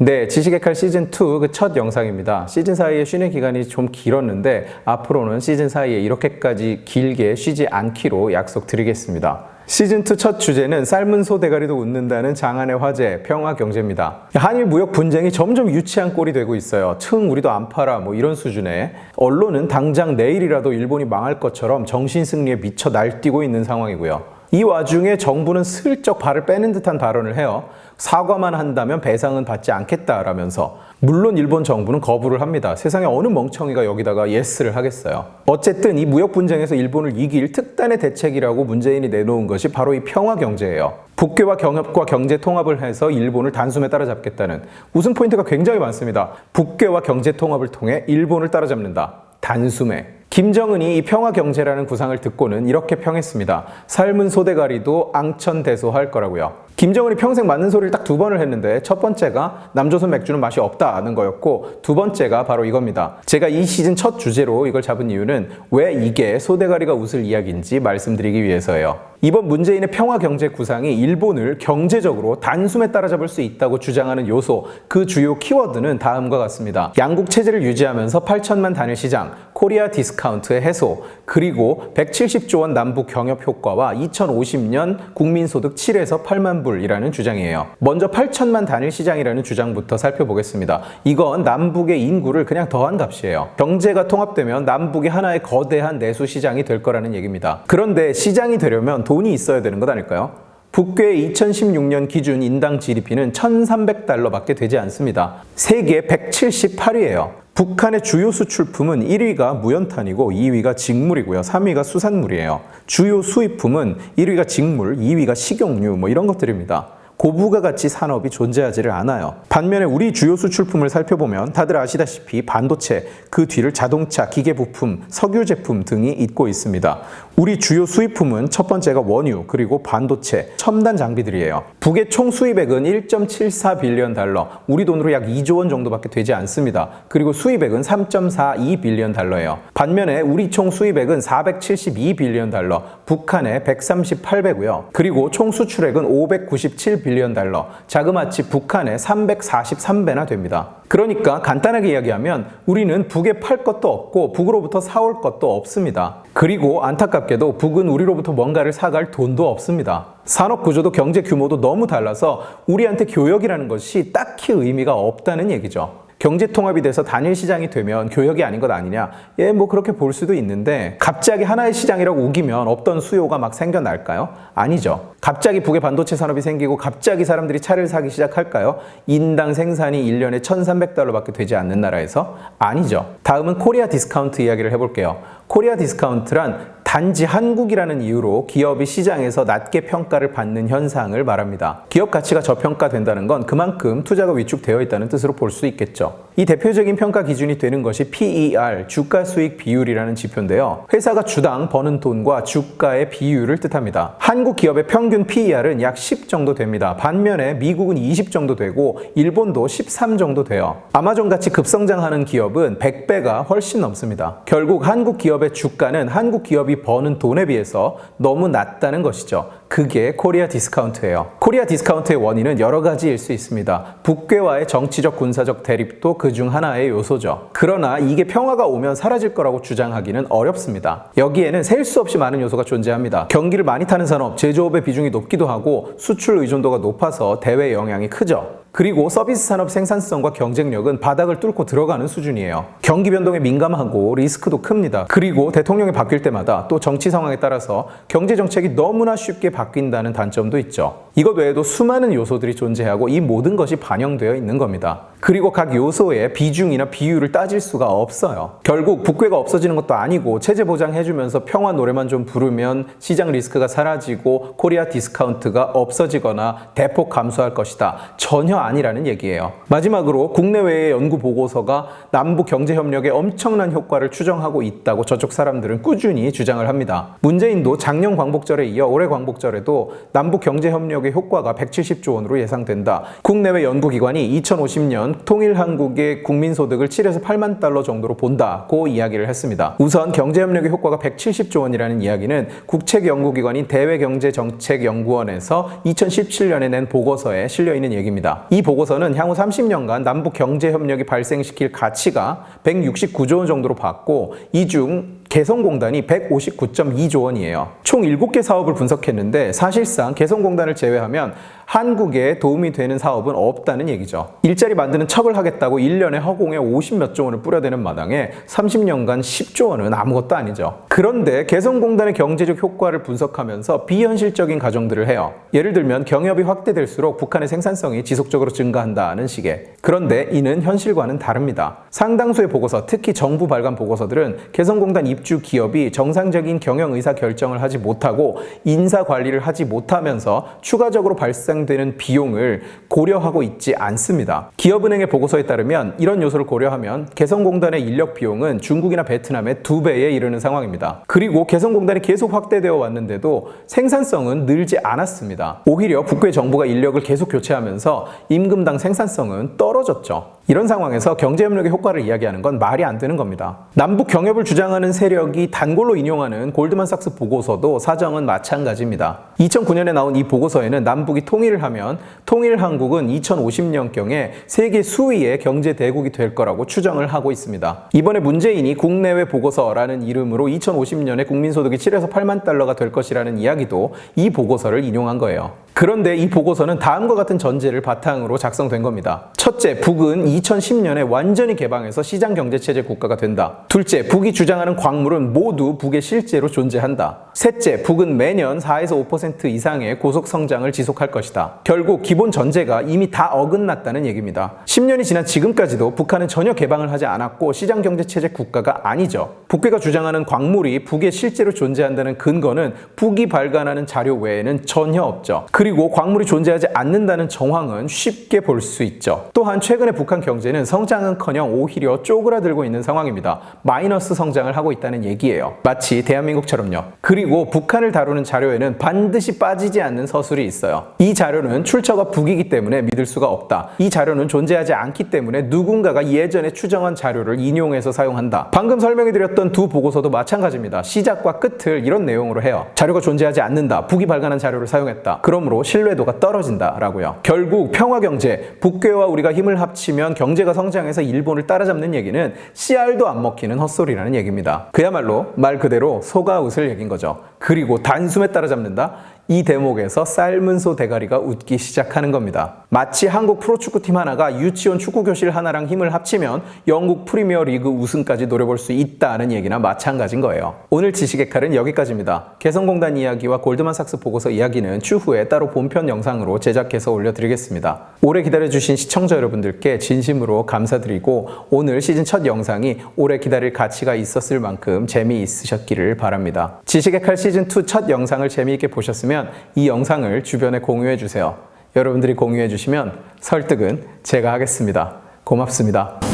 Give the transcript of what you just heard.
네, 지식의 칼 시즌2 그 첫 영상입니다. 시즌 사이에 쉬는 기간이 좀 길었는데 앞으로는 시즌 사이에 이렇게까지 길게 쉬지 않기로 약속드리겠습니다. 시즌2 첫 주제는 삶은 소 대가리도 웃는다는 장안의 화제, 평화 경제입니다. 한일 무역 분쟁이 점점 유치한 꼴이 되고 있어요. 우리도 안 팔아 뭐 이런 수준에 언론은 당장 내일이라도 일본이 망할 것처럼 정신승리에 미쳐 날뛰고 있는 상황이고요. 이 와중에 정부는 슬쩍 발을 빼는 듯한 발언을 해요. 사과만 한다면 배상은 받지 않겠다라면서. 물론 일본 정부는 거부를 합니다. 세상에 어느 멍청이가 여기다가 예스를 하겠어요. 어쨌든 이 무역 분쟁에서 일본을 이길 특단의 대책이라고 문재인이 내놓은 것이 바로 이 평화 경제예요. 북괴와 경협과 경제 통합을 해서 일본을 단숨에 따라잡겠다는 우승 포인트가 굉장히 많습니다. 북괴와 경제 통합을 통해 일본을 따라잡는다. 단숨에. 김정은이 이 평화 경제라는 구상을 듣고는 이렇게 평했습니다. 삶은 소대가리도 앙천대소할 거라고요. 김정은이 평생 맞는 소리를 딱 2번을 했는데 첫 번째가 남조선 맥주는 맛이 없다는 거였고 두 번째가 바로 이겁니다. 제가 이 시즌 첫 주제로 이걸 잡은 이유는 왜 이게 소대가리가 웃을 이야기인지 말씀드리기 위해서예요. 이번 문재인의 평화 경제 구상이 일본을 경제적으로 단숨에 따라잡을 수 있다고 주장하는 요소, 그 주요 키워드는 다음과 같습니다. 양국 체제를 유지하면서 8천만 단일 시장, 코리아 디스카운트의 해소, 그리고 170조 원 남북 경협 효과와 2050년 국민소득 7에서 8만 불이라는 주장이에요. 먼저 8천만 단일 시장이라는 주장부터 살펴보겠습니다. 이건 남북의 인구를 그냥 더한 값이에요. 경제가 통합되면 남북이 하나의 거대한 내수 시장이 될 거라는 얘기입니다. 그런데 시장이 되려면 돈이 있어야 되는 것 아닐까요? 북괴의 2016년 기준 인당 GDP는 1,300달러밖에 되지 않습니다. 세계 178위예요. 북한의 주요 수출품은 1위가 무연탄이고 2위가 직물이고요. 3위가 수산물이에요. 주요 수입품은 1위가 직물, 2위가 식용유 뭐 이런 것들입니다. 고부가가치 산업이 존재하지를 않아요. 반면에 우리 주요 수출품을 살펴보면 다들 아시다시피 반도체, 그 뒤를 자동차, 기계부품, 석유 제품 등이 잇고 있습니다. 우리 주요 수입품은 첫 번째가 원유, 그리고 반도체, 첨단 장비들이에요. 북의 총 수입액은 1.74 빌리언 달러, 우리 돈으로 약 2조 원 정도밖에 되지 않습니다. 그리고 수입액은 3.42 빌리언 달러예요. 반면에 우리 총 수입액은 472 빌리언 달러, 북한의 138배고요. 그리고 총 수출액은 597 빌리언 달러, 자그마치 북한의 343배나 됩니다. 그러니까 간단하게 이야기하면 우리는 북에 팔 것도 없고 북으로부터 사올 것도 없습니다. 그리고 안타깝게도 북은 우리로부터 뭔가를 사갈 돈도 없습니다. 산업 구조도 경제 규모도 너무 달라서 우리한테 교역이라는 것이 딱히 의미가 없다는 얘기죠. 경제 통합이 돼서 단일 시장이 되면 교역이 아닌 것 아니냐? 예, 뭐 그렇게 볼 수도 있는데 갑자기 하나의 시장이라고 우기면 없던 수요가 막 생겨날까요? 아니죠. 갑자기 북의 반도체 산업이 생기고 갑자기 사람들이 차를 사기 시작할까요? 인당 생산이 1년에 1,300달러밖에 되지 않는 나라에서? 아니죠. 다음은 코리아 디스카운트 이야기를 해볼게요. 코리아 디스카운트란 단지 한국이라는 이유로 기업이 시장에서 낮게 평가를 받는 현상을 말합니다. 기업 가치가 저평가된다는 건 그만큼 투자가 위축되어 있다는 뜻으로 볼 수 있겠죠. 이 대표적인 평가 기준이 되는 것이 PER, 주가 수익 비율이라는 지표인데요. 회사가 주당 버는 돈과 주가의 비율을 뜻합니다. 한국 기업의 평균 PER은 약 10 정도 됩니다. 반면에 미국은 20 정도 되고 일본도 13 정도 돼요. 아마존같이 급성장하는 기업은 100배가 훨씬 넘습니다. 결국 한국 기업의 주가는 한국 기업이 버는 돈에 비해서 너무 낮다는 것이죠. 그게 코리아 디스카운트예요. 코리아 디스카운트의 원인은 여러 가지일 수 있습니다. 북괴와의 정치적 군사적 대립도 그중 하나의 요소죠. 그러나 이게 평화가 오면 사라질 거라고 주장하기는 어렵습니다. 여기에는 셀 수 없이 많은 요소가 존재합니다. 경기를 많이 타는 산업, 제조업의 비중이 높기도 하고 수출 의존도가 높아서 대외 영향이 크죠. 그리고 서비스 산업 생산성과 경쟁력은 바닥을 뚫고 들어가는 수준이에요. 경기 변동에 민감하고 리스크도 큽니다. 그리고 대통령이 바뀔 때마다 또 정치 상황에 따라서 경제 정책이 너무나 쉽게 바뀐다는 단점도 있죠. 이것 외에도 수많은 요소들이 존재하고 이 모든 것이 반영되어 있는 겁니다. 그리고 각 요소의 비중이나 비율을 따질 수가 없어요. 결국 북괴가 없어지는 것도 아니고 체제 보장해주면서 평화 노래만 좀 부르면 시장 리스크가 사라지고 코리아 디스카운트가 없어지거나 대폭 감소할 것이다. 전혀 아니라는 얘기예요. 마지막으로 국내외의 연구 보고서가 남북 경제 협력에 엄청난 효과를 추정하고 있다고 저쪽 사람들은 꾸준히 주장을 합니다. 문재인도 작년 광복절에 이어 올해 광복절에 하더라도 남북 경제 협력의 효과가 170조 원으로 예상된다. 국내외 연구기관이 2050년 통일 한국의 국민소득을 7에서 8만 달러 정도로 본다고 이야기를 했습니다. 우선 경제 협력의 효과가 170조 원이라는 이야기는 국책연구기관인 대외경제정책연구원에서 2017년에 낸 보고서에 실려 있는 얘기입니다. 이 보고서는 향후 30년간 남북 경제 협력이 발생시킬 가치가 169조 원 정도로 봤고, 이 중 개성공단이 159.2조 원이에요. 총 7개 사업을 분석했는데 사실상 개성공단을 제외하면 한국에 도움이 되는 사업은 없다는 얘기죠. 일자리 만드는 척을 하겠다고 1년에 허공에 50몇 조 원을 뿌려대는 마당에 30년간 10조 원은 아무것도 아니죠. 그런데 개성공단의 경제적 효과를 분석하면서 비현실적인 가정들을 해요. 예를 들면 경협이 확대될수록 북한의 생산성이 지속적으로 증가한다는 식의. 그런데 이는 현실과는 다릅니다. 상당수의 보고서, 특히 정부 발간 보고서들은 개성공단 입주 기업이 정상적인 경영 의사 결정을 하지 못하고 인사 관리를 하지 못하면서 추가적으로 발생되는 비용을 고려하고 있지 않습니다. 기업은행의 보고서에 따르면 이런 요소를 고려하면 개성공단의 인력 비용은 중국이나 베트남의 2배에 이르는 상황입니다. 그리고 개성공단이 계속 확대되어 왔는데도 생산성은 늘지 않았습니다. 오히려 북괴 정부가 인력을 계속 교체하면서 임금당 생산성은 떨어졌죠. 이런 상황에서 경제협력의 효과를 이야기하는 건 말이 안 되는 겁니다. 남북 경협을 주장하는 세력이 단골로 인용하는 골드만삭스 보고서도 사정은 마찬가지입니다. 2009년에 나온 이 보고서에는 남북이 통일을 하면 통일한국은 2050년경에 세계 수위의 경제 대국이 될 거라고 추정을 하고 있습니다. 이번에 문재인이 국내외 보고서라는 이름으로 2050년에 국민소득이 7에서 8만 달러가 될 것이라는 이야기도 이 보고서를 인용한 거예요. 그런데 이 보고서는 다음과 같은 전제를 바탕으로 작성된 겁니다. 첫째, 북은 2010년에 완전히 개방해서 시장경제체제 국가가 된다. 둘째, 북이 주장하는 광물은 모두 북에 실제로 존재한다. 셋째, 북은 매년 4에서 5% 이상의 고속성장을 지속할 것이다. 결국 기본 전제가 이미 다 어긋났다는 얘기입니다. 10년이 지난 지금까지도 북한은 전혀 개방을 하지 않았고 시장경제체제 국가가 아니죠. 북괴가 주장하는 광물이 북에 실제로 존재한다는 근거는 북이 발간하는 자료 외에는 전혀 없죠. 그리고 광물이 존재하지 않는다는 정황은 쉽게 볼 수 있죠. 또한 최근에 북한 경제는 성장은커녕 오히려 쪼그라들고 있는 상황입니다. 마이너스 성장을 하고 있다는 얘기예요. 마치 대한민국처럼요. 그리고 북한을 다루는 자료에는 반드시 빠지지 않는 서술이 있어요. 이 자료는 출처가 북이기 때문에 믿을 수가 없다. 이 자료는 존재하지 않기 때문에 누군가가 예전에 추정한 자료를 인용해서 사용한다. 방금 설명해드렸던 두 보고서도 마찬가지입니다. 시작과 끝을 이런 내용으로 해요. 자료가 존재하지 않는다. 북이 발간한 자료를 사용했다. 그러므로 신뢰도가 떨어진다라고요. 결국 평화경제, 북괴와 우리가 힘을 합치면 경제가 성장해서 일본을 따라잡는 얘기는 씨알도 안 먹히는 헛소리라는 얘기입니다. 그야말로 말 그대로 소가 웃을 얘기인 거죠. 그리고 단숨에 따라잡는다? 이 대목에서 삶은 소 대가리가 웃기 시작하는 겁니다. 마치 한국 프로축구팀 하나가 유치원 축구교실 하나랑 힘을 합치면 영국 프리미어 리그 우승까지 노려볼 수 있다는 얘기나 마찬가지인 거예요. 오늘 지식의 칼은 여기까지입니다. 개성공단 이야기와 골드만삭스 보고서 이야기는 추후에 따로 본편 영상으로 제작해서 올려드리겠습니다. 오래 기다려주신 시청자 여러분들께 진심으로 감사드리고 오늘 시즌 첫 영상이 오래 기다릴 가치가 있었을 만큼 재미있으셨기를 바랍니다. 지식의 칼 시즌2 첫 영상을 재미있게 보셨으면 이 영상을 주변에 공유해주세요. 여러분들이 공유해주시면 설득은 제가 하겠습니다. 고맙습니다.